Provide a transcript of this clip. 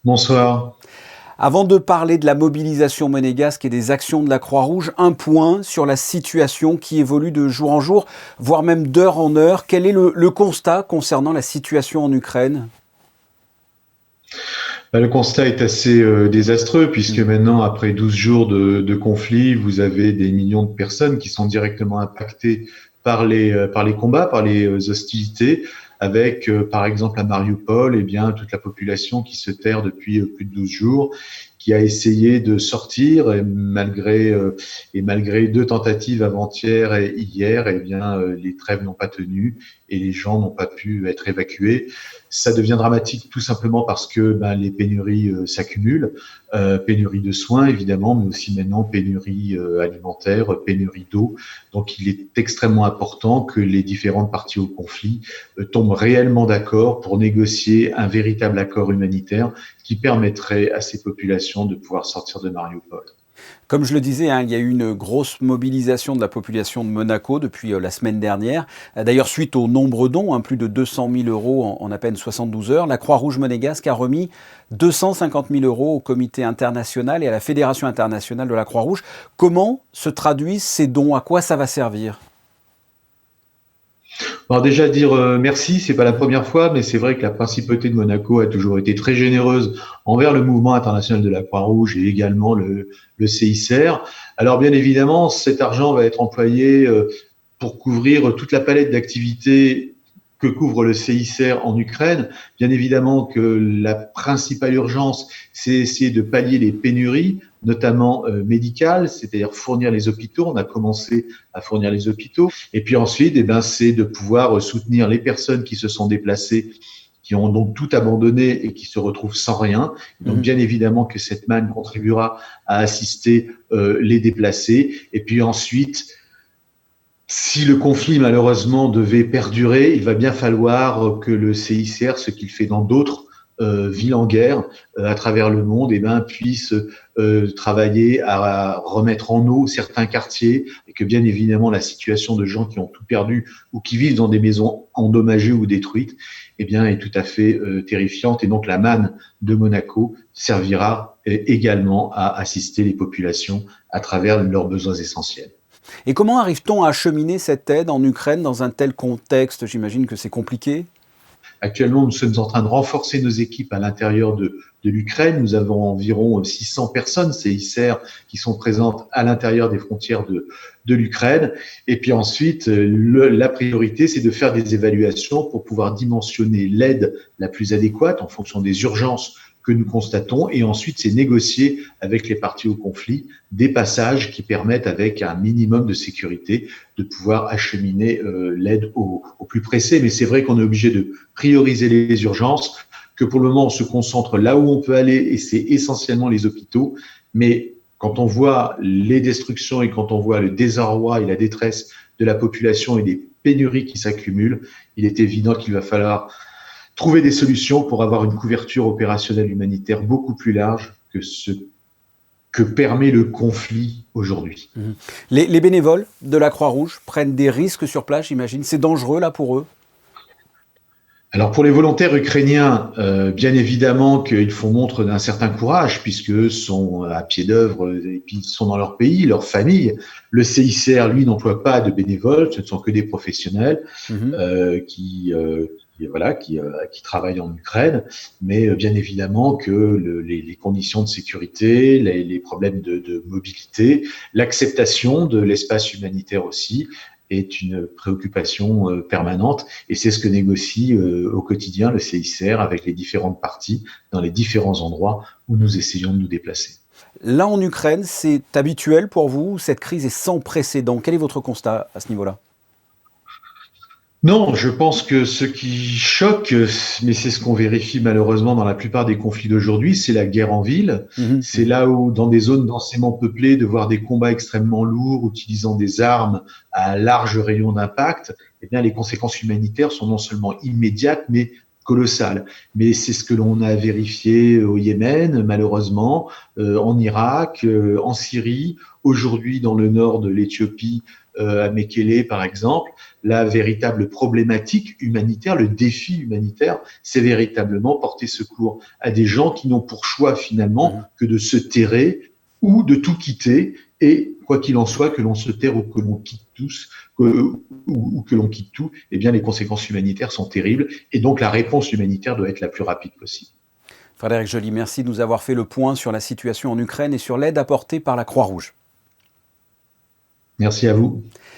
Bonsoir. Avant de parler de la mobilisation monégasque et des actions de la Croix-Rouge, un point sur la situation qui évolue de jour en jour, voire même d'heure en heure. Quel est le constat concernant la situation en Ukraine ? Le constat est assez désastreux puisque Mm. maintenant, après 12 jours de conflit, vous avez des millions de personnes qui sont directement impactées par les combats, par les hostilités, avec, par exemple, à Mariupol, eh bien, toute la population qui se terre depuis plus de 12 jours, qui a essayé de sortir et malgré deux tentatives avant-hier et hier, eh bien, les trêves n'ont pas tenu et les gens n'ont pas pu être évacués. Ça devient dramatique tout simplement parce que les pénuries s'accumulent, pénurie de soins évidemment, mais aussi maintenant pénurie alimentaire, pénurie d'eau. Donc il est extrêmement important que les différentes parties au conflit tombent réellement d'accord pour négocier un véritable accord humanitaire qui permettrait à ces populations de pouvoir sortir de Mariupol. Comme je le disais, il y a eu une grosse mobilisation de la population de Monaco depuis la semaine dernière. D'ailleurs, suite aux nombreux dons, plus de 200 000 euros en à peine 72 heures, la Croix-Rouge monégasque a remis 250 000 euros au comité international et à la Fédération internationale de la Croix-Rouge. Comment se traduisent ces dons ? À quoi ça va servir ? Alors déjà dire merci, c'est pas la première fois, mais c'est vrai que la principauté de Monaco a toujours été très généreuse envers le mouvement international de la Croix-Rouge et également le CICR. Alors bien évidemment, cet argent va être employé pour couvrir toute la palette d'activités que couvre le CICR en Ukraine. Bien évidemment que la principale urgence, c'est essayer de pallier les pénuries, notamment médicales, c'est-à-dire fournir les hôpitaux. On a commencé à fournir les hôpitaux. Et puis ensuite, c'est de pouvoir soutenir les personnes qui se sont déplacées, qui ont donc tout abandonné et qui se retrouvent sans rien. Donc bien évidemment que cette manne contribuera à assister les déplacés. Et puis ensuite, si le conflit malheureusement devait perdurer, il va bien falloir que le CICR, ce qu'il fait dans d'autres villes en guerre à travers le monde, puisse travailler à remettre en eau certains quartiers et que bien évidemment la situation de gens qui ont tout perdu ou qui vivent dans des maisons endommagées ou détruites est tout à fait terrifiante. Et donc la manne de Monaco servira également à assister les populations à travers leurs besoins essentiels. Et comment arrive-t-on à acheminer cette aide en Ukraine dans un tel contexte ? J'imagine que c'est compliqué. Actuellement, nous sommes en train de renforcer nos équipes à l'intérieur de l'Ukraine. Nous avons environ 600 personnes, CICR, qui sont présentes à l'intérieur des frontières de l'Ukraine. Et puis ensuite, la priorité, c'est de faire des évaluations pour pouvoir dimensionner l'aide la plus adéquate en fonction des urgences que nous constatons. Et ensuite, c'est négocier avec les parties au conflit des passages qui permettent, avec un minimum de sécurité, de pouvoir acheminer l'aide au plus pressé. Mais c'est vrai qu'on est obligé de prioriser les urgences, que pour le moment, on se concentre là où on peut aller, et c'est essentiellement les hôpitaux. Mais quand on voit les destructions et quand on voit le désarroi et la détresse de la population et des pénuries qui s'accumulent, il est évident qu'il va falloir trouver des solutions pour avoir une couverture opérationnelle humanitaire beaucoup plus large que ce que permet le conflit aujourd'hui. Les bénévoles de la Croix-Rouge prennent des risques sur place, j'imagine. C'est dangereux là pour eux ? Alors pour les volontaires ukrainiens, bien évidemment qu'ils font montre d'un certain courage puisque sont à pied d'œuvre et puis ils sont dans leur pays, leur famille. Le CICR, lui, n'emploie pas de bénévoles, ce ne sont que des professionnels qui travaillent en Ukraine, mais bien évidemment que les conditions de sécurité, les problèmes de mobilité, l'acceptation de l'espace humanitaire aussi, est une préoccupation permanente et c'est ce que négocie au quotidien le CICR avec les différentes parties dans les différents endroits où nous essayons de nous déplacer. Là en Ukraine, c'est habituel pour vous ? Cette crise est sans précédent. Quel est votre constat à ce niveau-là ? Non, je pense que ce qui choque, mais c'est ce qu'on vérifie malheureusement dans la plupart des conflits d'aujourd'hui, c'est la guerre en ville. C'est là où, dans des zones densément peuplées, de voir des combats extrêmement lourds utilisant des armes à large rayon d'impact, les conséquences humanitaires sont non seulement immédiates, mais colossales. Mais c'est ce que l'on a vérifié au Yémen, malheureusement, en Irak, en Syrie, aujourd'hui dans le nord de l'Éthiopie, à Mekele par exemple, la véritable problématique humanitaire, le défi humanitaire, c'est véritablement porter secours à des gens qui n'ont pour choix finalement que de se terrer ou de tout quitter, et quoi qu'il en soit, que l'on se terre ou que l'on quitte tous, ou que l'on quitte tout, eh bien les conséquences humanitaires sont terribles, et donc la réponse humanitaire doit être la plus rapide possible. Frédéric Joly, merci de nous avoir fait le point sur la situation en Ukraine et sur l'aide apportée par la Croix-Rouge. Merci à vous.